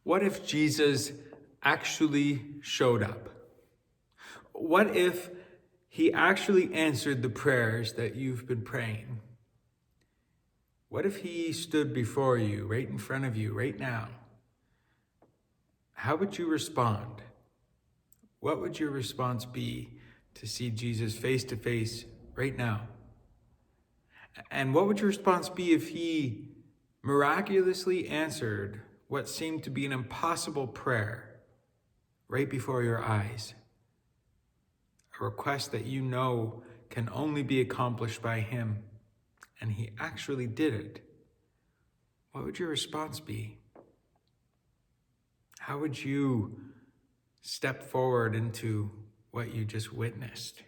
What if Jesus actually showed up? What if he actually answered the prayers that you've been praying? What if he stood before you, right in front of you, right now? How would you respond? What would your response be to see Jesus face to face right now? And what would your response be if he miraculously answered what seemed to be an impossible prayer right before your eyes? A request that you know can only be accomplished by him, and he actually did it. What would your response be? How would you step forward into what you just witnessed?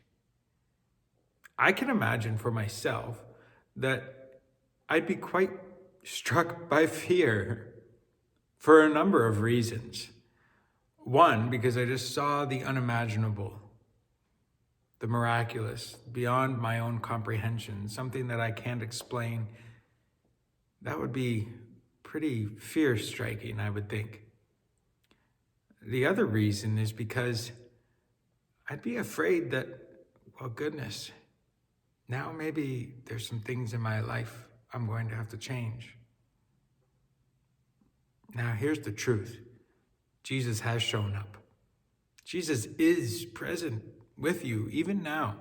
I can imagine for myself that I'd be quite struck by fear for a number of reasons. One, because I just saw the unimaginable, the miraculous, beyond my own comprehension, something that I can't explain. That would be pretty fear-striking, I would think. The other reason is because I'd be afraid that, well, goodness, now maybe there's some things in my life I'm going to have to change. Now, here's the truth. Jesus has shown up. Jesus is present with you, even now.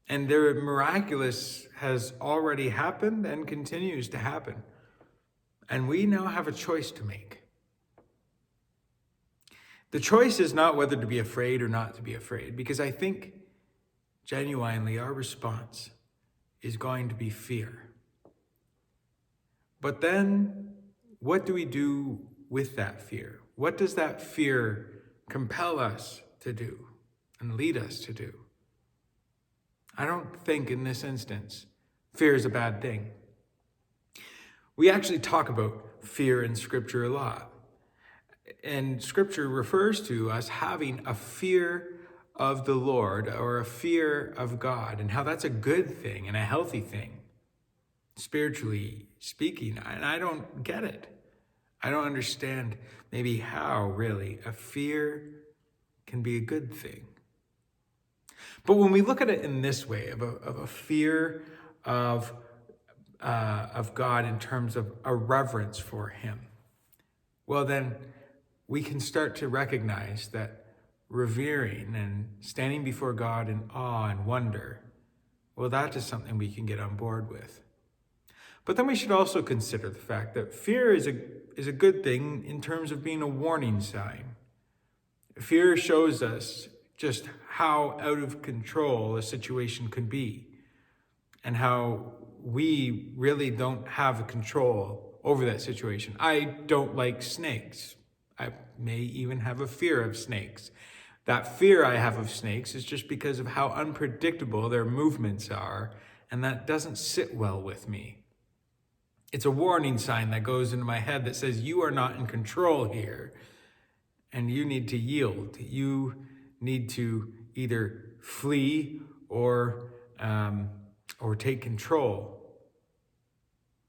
And the miraculous has already happened and continues to happen. And we now have a choice to make. The choice is not whether to be afraid or not to be afraid, because I think genuinely our response is going to be fear. But then, what do we do with that fear? What does that fear compel us to do and lead us to do? I don't think in this instance, fear is a bad thing. We actually talk about fear in Scripture a lot. And Scripture refers to us having a fear of the Lord or a fear of God, and how that's a good thing and a healthy thing, spiritually speaking. And I don't get it. I don't understand maybe how really a fear can be a good thing. But when we look at it in this way, of a fear of God in terms of a reverence for him, well then we can start to recognize that revering and standing before God in awe and wonder, well, that is something we can get on board with. But then we should also consider the fact that fear is a good thing in terms of being a warning sign. Fear shows us just how out of control a situation could be, and how we really don't have control over that situation. I don't like snakes. I may even have a fear of snakes. That fear I have of snakes is just because of how unpredictable their movements are, and that doesn't sit well with me. It's a warning sign that goes into my head that says, you are not in control here, and you need to yield. You need to either flee or take control.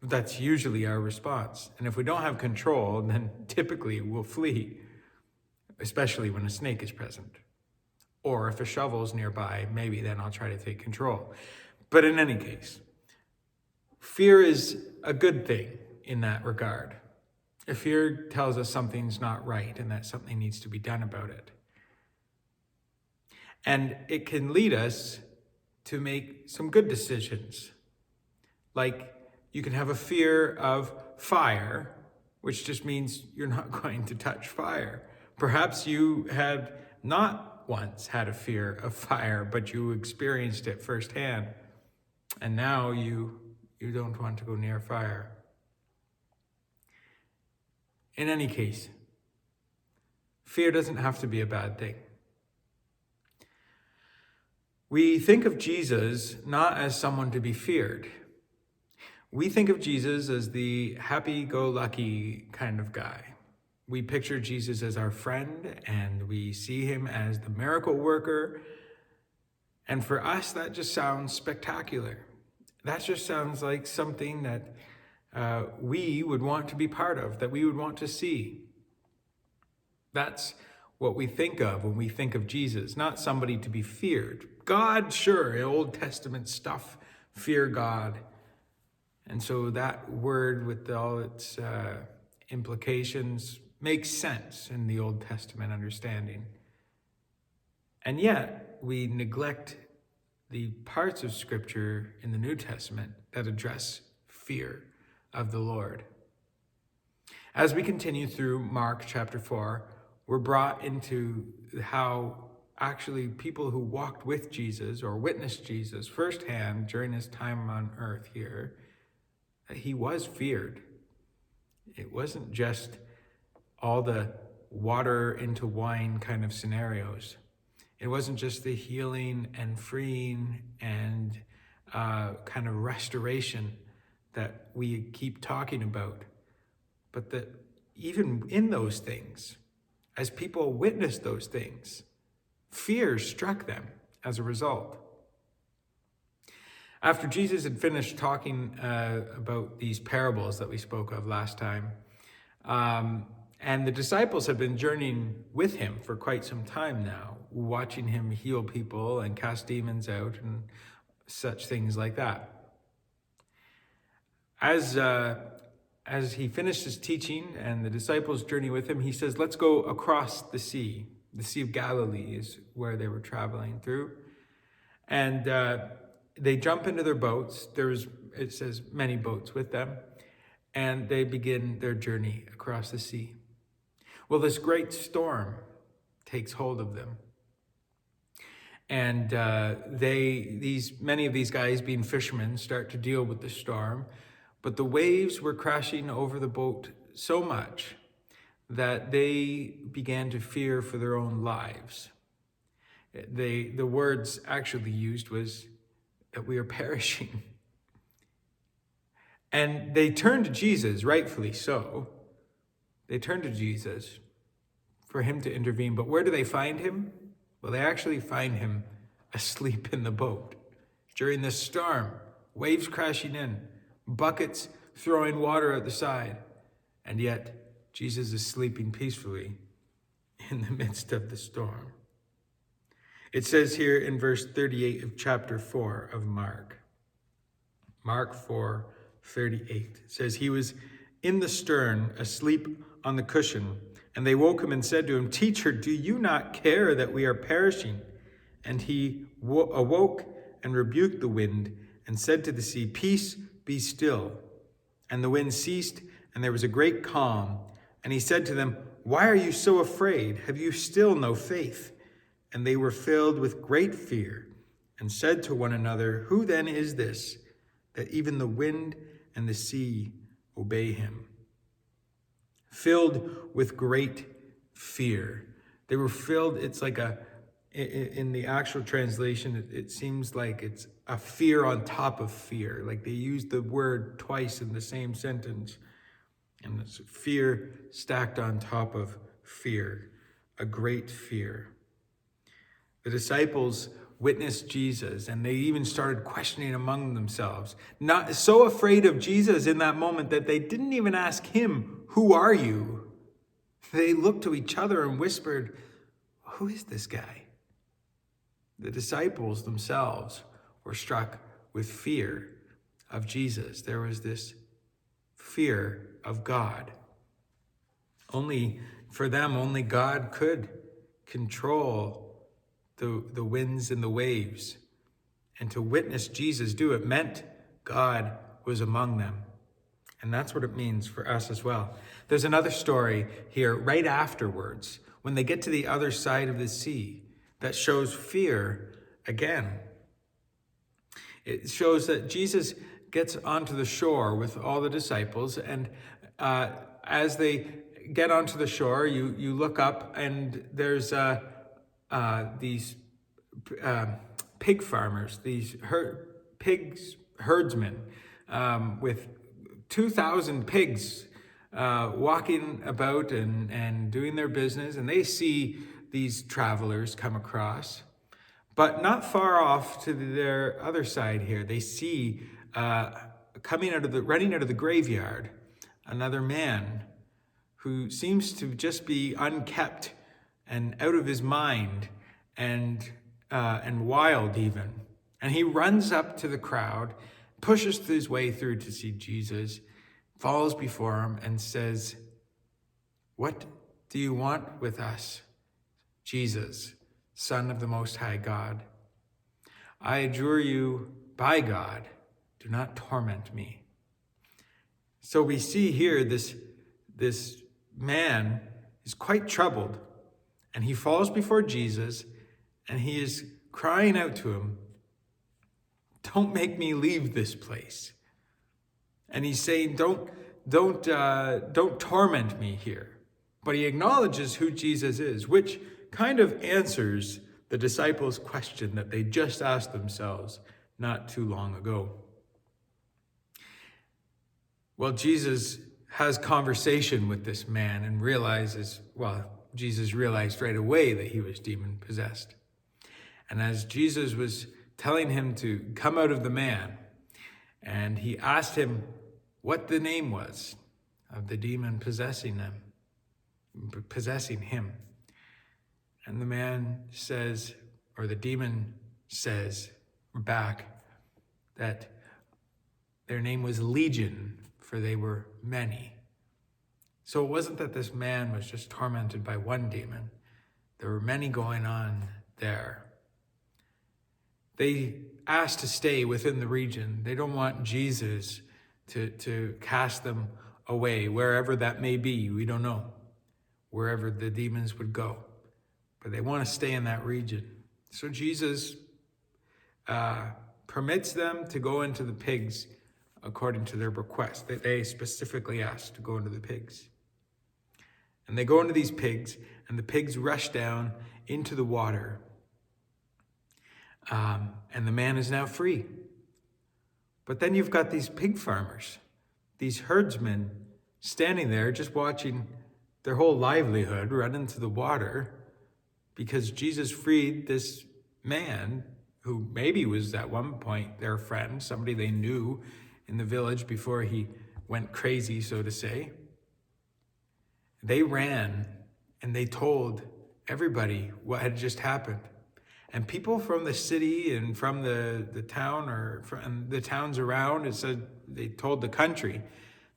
That's usually our response. And if we don't have control, then typically we'll flee, especially when a snake is present. Or if a shovel is nearby, maybe then I'll try to take control. But in any case, fear is a good thing in that regard. If fear tells us something's not right and that something needs to be done about it. And it can lead us to make some good decisions. Like, you can have a fear of fire, which just means you're not going to touch fire. Perhaps you had not once had a fear of fire, but you experienced it firsthand. And now you don't want to go near fire. In any case, fear doesn't have to be a bad thing. We think of Jesus not as someone to be feared. We think of Jesus as the happy-go-lucky kind of guy. We picture Jesus as our friend, and we see him as the miracle worker. And for us, that just sounds spectacular. That just sounds like something that we would want to be part of, that we would want to see. That's what we think of when we think of Jesus, not somebody to be feared. God, sure, Old Testament stuff, fear God. And so that word with all its implications makes sense in the Old Testament understanding. And yet we neglect the parts of Scripture in the New Testament that address fear of the Lord. As we continue through Mark chapter 4, we're brought into how actually people who walked with Jesus or witnessed Jesus firsthand during his time on earth here, that he was feared. It wasn't just all the water into wine kind of scenarios. It wasn't just the healing and freeing and kind of restoration that we keep talking about, but that even in those things, as people witnessed those things, fear struck them as a result. After Jesus had finished talking about these parables that we spoke of last time, and the disciples had been journeying with him for quite some time now, watching him heal people and cast demons out and such things like that. As he finished his teaching and the disciples journey with him, he says, let's go across the sea. The Sea of Galilee is where they were traveling through. And they jump into their boats. It says, many boats with them. And they begin their journey across the sea. Well, this great storm takes hold of them. And many of these guys, being fishermen, start to deal with the storm. But the waves were crashing over the boat so much that they began to fear for their own lives. The words actually used was that we are perishing. And they turned to Jesus, rightfully so. They turned to Jesus for him to intervene. But where do they find him? Well, they actually find him asleep in the boat during the storm, waves crashing in, buckets throwing water at the side. And yet, Jesus is sleeping peacefully in the midst of the storm. It says here in verse 38 of chapter 4 of Mark 4:38, it says, he was in the stern, asleep on the cushion, and they woke him and said to him, Teacher, do you not care that we are perishing? And he awoke and rebuked the wind and said to the sea, Peace, be still. And the wind ceased, and there was a great calm. And he said to them, Why are you so afraid? Have you still no faith? And they were filled with great fear and said to one another, Who then is this, that even the wind and the sea obey him? Filled with great fear. They were filled, it's like in the actual translation, it seems like it's a fear on top of fear. Like they used the word twice in the same sentence. And it's fear stacked on top of fear, a great fear. The disciples witnessed Jesus, and they even started questioning among themselves, not so afraid of Jesus in that moment that they didn't even ask him, Who are you? They looked to each other and whispered, Who is this guy? The disciples themselves were struck with fear of Jesus. There was this fear of God. Only for them, only God could control the winds and the waves. And to witness Jesus do it meant God was among them. And that's what it means for us as well. There's another story here right afterwards, when they get to the other side of the sea, that shows fear again. It shows that Jesus gets onto the shore with all the disciples, and as they get onto the shore, you look up, and there's these pig farmers, these herdsmen with 2,000 pigs walking about and doing their business, and they see these travelers come across. But not far off to their other side here, they see kind running out of the graveyard, another man who seems to just be unkept and out of his mind and wild even. And he runs up to the crowd, pushes his way through to see Jesus, falls before him and says, "What do you want with us, Jesus, Son of the Most High God? I adjure you by God, do not torment me." So we see here this man is quite troubled, and he falls before Jesus, and he is crying out to him, "Don't make me leave this place." And he's saying, don't torment me here. But he acknowledges who Jesus is, which kind of answers the disciples' question that they just asked themselves not too long ago. Well, Jesus has conversation with this man and Jesus realized right away that he was demon-possessed. And as Jesus was telling him to come out of the man, and he asked him what the name was of the demon possessing him. And the man says, or the demon says back, that their name was Legion, for they were many. So it wasn't that this man was just tormented by one demon. There were many going on there. They asked to stay within the region. They don't want Jesus to cast them away, wherever that may be. We don't know, wherever the demons would go. But they want to stay in that region. So Jesus permits them to go into the pigs according to their request. They specifically asked to go into the pigs. And they go into these pigs, and the pigs rush down into the water. And the man is now free. But then you've got these pig farmers, these herdsmen standing there just watching their whole livelihood run into the water because Jesus freed this man who maybe was at one point their friend, somebody they knew in the village before he went crazy, so to say. They ran and they told everybody what had just happened. And people from the city and from the town or from the towns around, it said they told the country,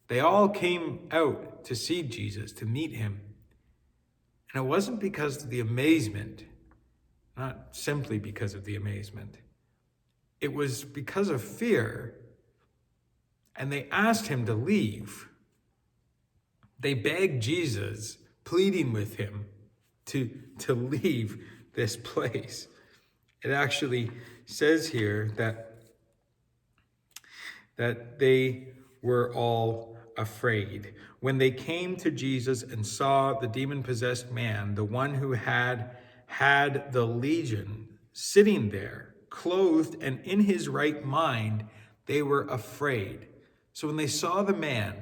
they all came out to see Jesus, to meet him. And it wasn't because of the amazement, not simply because of the amazement. It was because of fear. And they asked him to leave. They begged Jesus, pleading with him to leave this place. It actually says here that they were all afraid. When they came to Jesus and saw the demon-possessed man, the one who had the legion, sitting there, clothed and in his right mind, they were afraid. So when they saw the man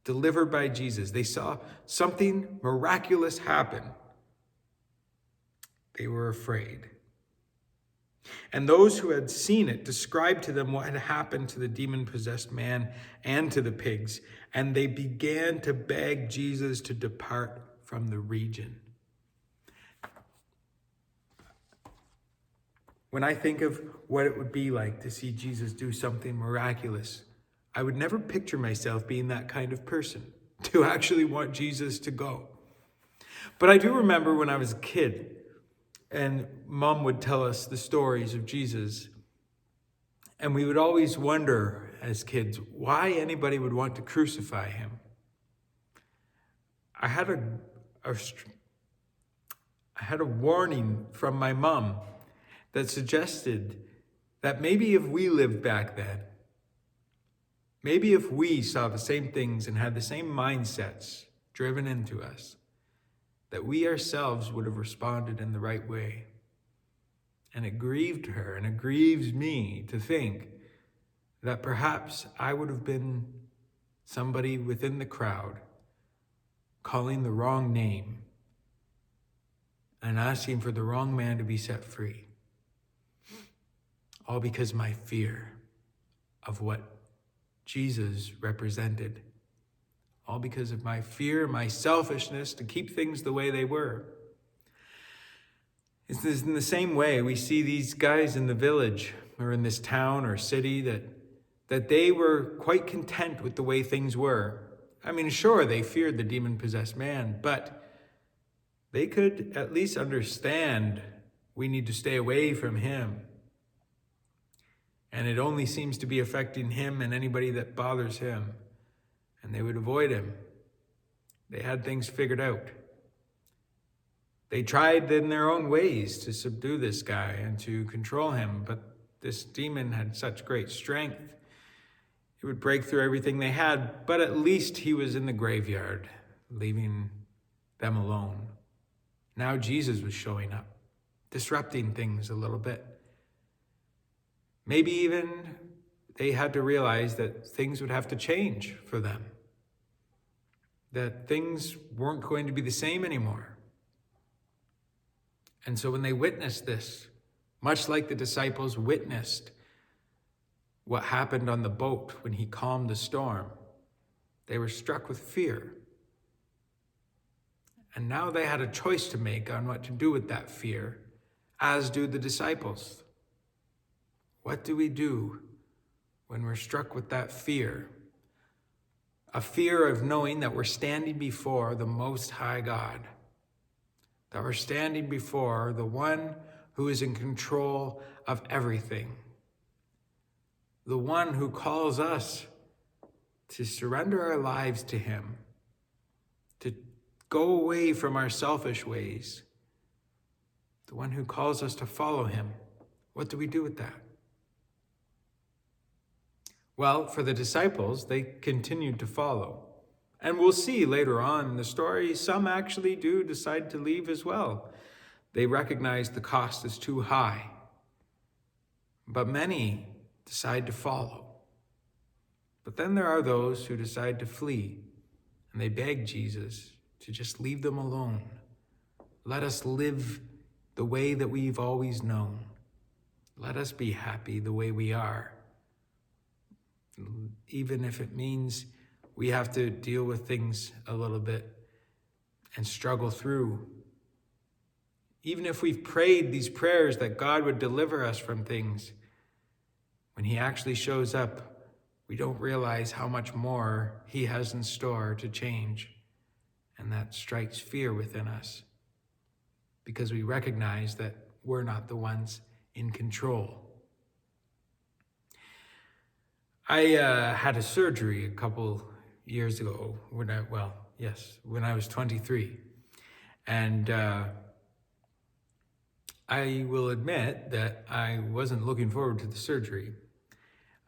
delivered by Jesus, they saw something miraculous happen. They were afraid. And those who had seen it described to them what had happened to the demon-possessed man and to the pigs, and they began to beg Jesus to depart from the region. When I think of what it would be like to see Jesus do something miraculous, I would never picture myself being that kind of person, to actually want Jesus to go. But I do remember when I was a kid, and Mom would tell us the stories of Jesus. And we would always wonder as kids why anybody would want to crucify him. I had a warning from my mom that suggested that maybe if we lived back then, maybe if we saw the same things and had the same mindsets driven into us, that we ourselves would have responded in the right way. And it grieved her, and it grieves me to think that perhaps I would have been somebody within the crowd calling the wrong name and asking for the wrong man to be set free. All because my fear of what Jesus represented. All because of my fear, my selfishness to keep things the way they were. It's in the same way we see these guys in the village or in this town or city that they were quite content with the way things were. I mean, sure, they feared the demon-possessed man, but they could at least understand we need to stay away from him. And it only seems to be affecting him and anybody that bothers him. And they would avoid him. They had things figured out. They tried in their own ways to subdue this guy and to control him, but this demon had such great strength. It would break through everything they had, but at least he was in the graveyard, leaving them alone. Now Jesus was showing up, disrupting things a little bit. Maybe even they had to realize that things would have to change for them, that things weren't going to be the same anymore. And so when they witnessed this, much like the disciples witnessed what happened on the boat when he calmed the storm, they were struck with fear. And now they had a choice to make on what to do with that fear, as do the disciples. What do we do when we're struck with that fear? A fear of knowing that we're standing before the Most High God, that we're standing before the one who is in control of everything, the one who calls us to surrender our lives to him, to go away from our selfish ways, the one who calls us to follow him. What do we do with that? Well, for the disciples, they continued to follow. And we'll see later on in the story, some actually do decide to leave as well. They recognize the cost is too high. But many decide to follow. But then there are those who decide to flee, and they beg Jesus to just leave them alone. Let us live the way that we've always known. Let us be happy the way we are. Even if it means we have to deal with things a little bit and struggle through. Even if we've prayed these prayers that God would deliver us from things, when he actually shows up, we don't realize how much more he has in store to change. And that strikes fear within us because we recognize that we're not the ones in control. I had a surgery a couple years ago when I was 23. And I will admit that I wasn't looking forward to the surgery,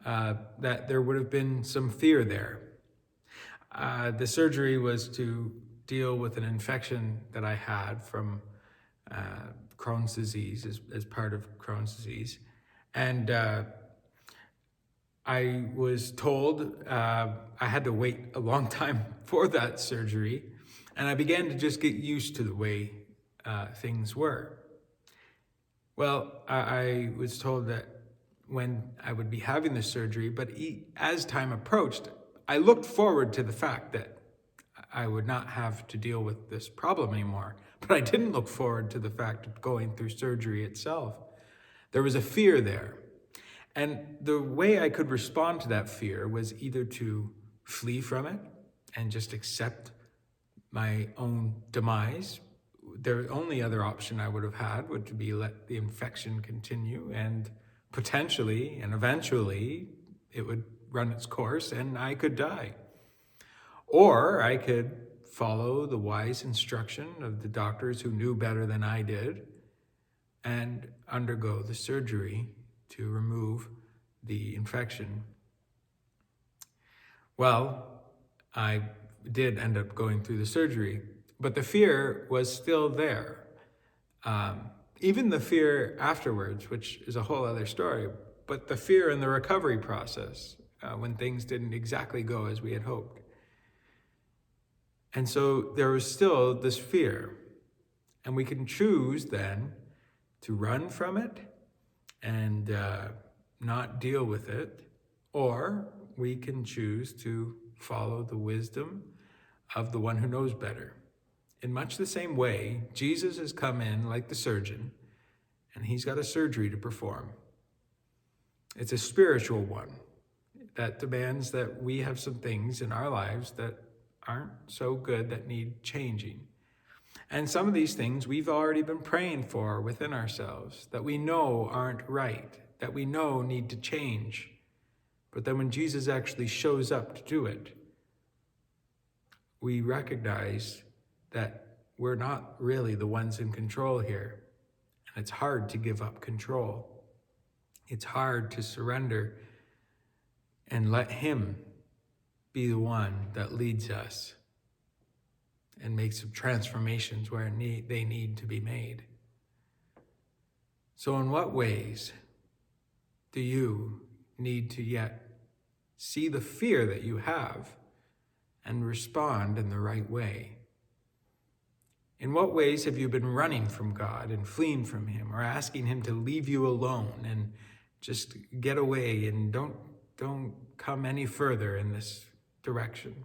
that there would have been some fear there. The surgery was to deal with an infection that I had from Crohn's disease, as part of Crohn's disease. And I was told I had to wait a long time for that surgery, and I began to just get used to the way things were. Well, I was told that when I would be having the surgery, but as time approached, I looked forward to the fact that I would not have to deal with this problem anymore, but I didn't look forward to the fact of going through surgery itself. There was a fear there. And the way I could respond to that fear was either to flee from it and just accept my own demise. The only other option I would have had would be let the infection continue and potentially and eventually it would run its course and I could die. Or I could follow the wise instruction of the doctors who knew better than I did and undergo the surgery to remove the infection. Well, I did end up going through the surgery, but the fear was still there. Even the fear afterwards, which is a whole other story, but the fear in the recovery process when things didn't exactly go as we had hoped. And so there was still this fear, and we can choose then to run from it and not deal with it, or we can choose to follow the wisdom of the one who knows better. In much the same way, Jesus has come in like the surgeon, and he's got a surgery to perform. It's a spiritual one that demands that we have some things in our lives that aren't so good, that need changing. And some of these things we've already been praying for within ourselves, that we know aren't right, that we know need to change. But then when Jesus actually shows up to do it, we recognize that we're not really the ones in control here. And it's hard to give up control. It's hard to surrender and let him be the one that leads us and makes some transformations where they need to be made. So in what ways do you need to yet see the fear that you have and respond in the right way? In what ways have you been running from God and fleeing from him, or asking him to leave you alone and just get away and don't come any further in this direction?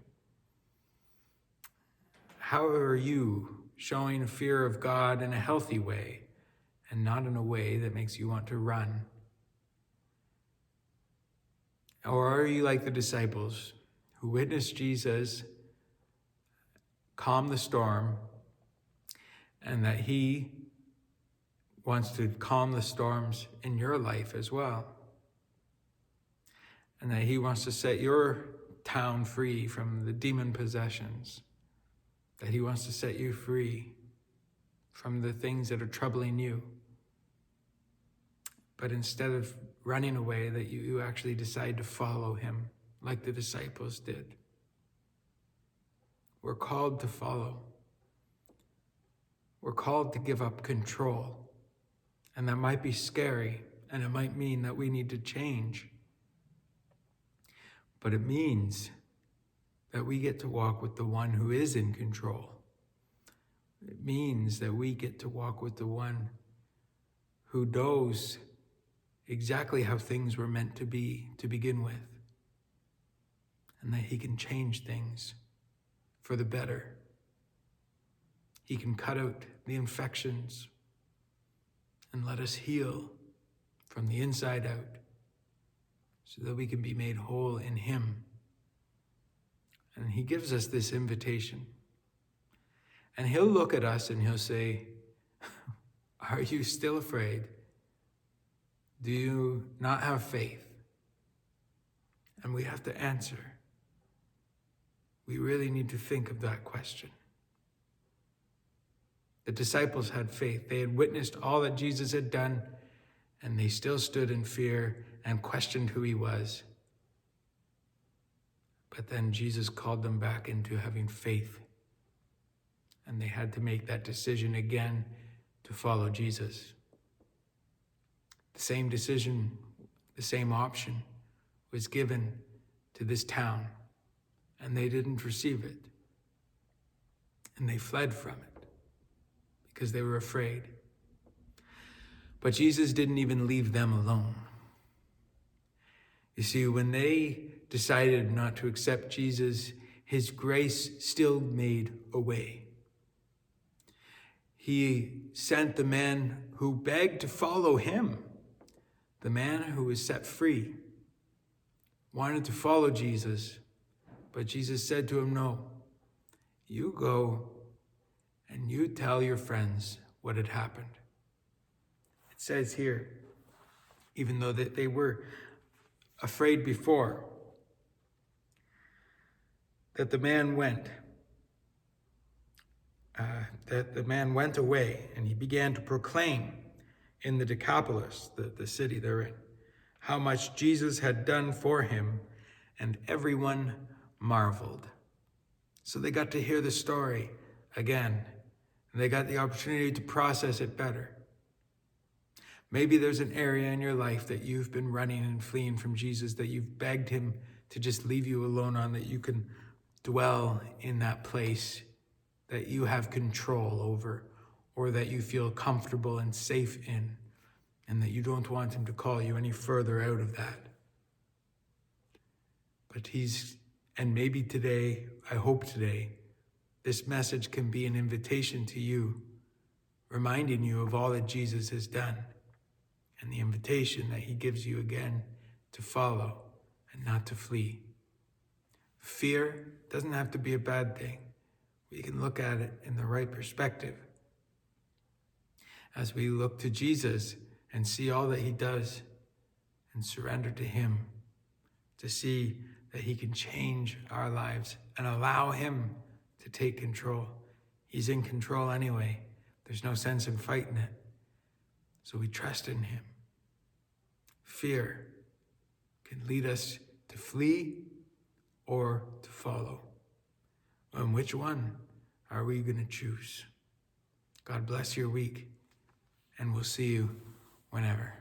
How are you showing fear of God in a healthy way and not in a way that makes you want to run? Or are you like the disciples who witnessed Jesus calm the storm, and that he wants to calm the storms in your life as well? And that he wants to set your town free from the demon possessions. That he wants to set you free from the things that are troubling you. But instead of running away, that you actually decide to follow him like the disciples did. We're called to follow. We're called to give up control. And that might be scary, and it might mean that we need to change. But it means that we get to walk with the one who is in control. It means that we get to walk with the one who knows exactly how things were meant to be to begin with, and that he can change things for the better. He can cut out the infections and let us heal from the inside out so that we can be made whole in him. And he gives us this invitation. And he'll look at us and he'll say, are you still afraid? Do you not have faith? And we have to answer. We really need to think of that question. The disciples had faith. They had witnessed all that Jesus had done, and they still stood in fear and questioned who he was. But then Jesus called them back into having faith, and they had to make that decision again to follow Jesus. The same decision, the same option was given to this town, and they didn't receive it. And they fled from it because they were afraid. But Jesus didn't even leave them alone. You see, when they decided not to accept Jesus, his grace still made a way. He sent the man who begged to follow him, the man who was set free, wanted to follow Jesus, but Jesus said to him, no, you go and you tell your friends what had happened. It says here, even though that they were afraid before, that the man went away, and he began to proclaim in the Decapolis, the city they're in, how much Jesus had done for him, and everyone marveled. So they got to hear the story again, and they got the opportunity to process it better. Maybe there's an area in your life that you've been running and fleeing from Jesus, that you've begged him to just leave you alone on, that you can dwell in that place that you have control over, or that you feel comfortable and safe in, and that you don't want him to call you any further out of that. And maybe today, I hope today, this message can be an invitation to you, reminding you of all that Jesus has done and the invitation that he gives you again to follow and not to flee. Fear doesn't have to be a bad thing. We can look at it in the right perspective. As we look to Jesus and see all that he does and surrender to him, to see that he can change our lives and allow him to take control. He's in control anyway. There's no sense in fighting it. So we trust in him. Fear can lead us to flee or to follow. And which one are we going to choose? God bless your week, and we'll see you whenever.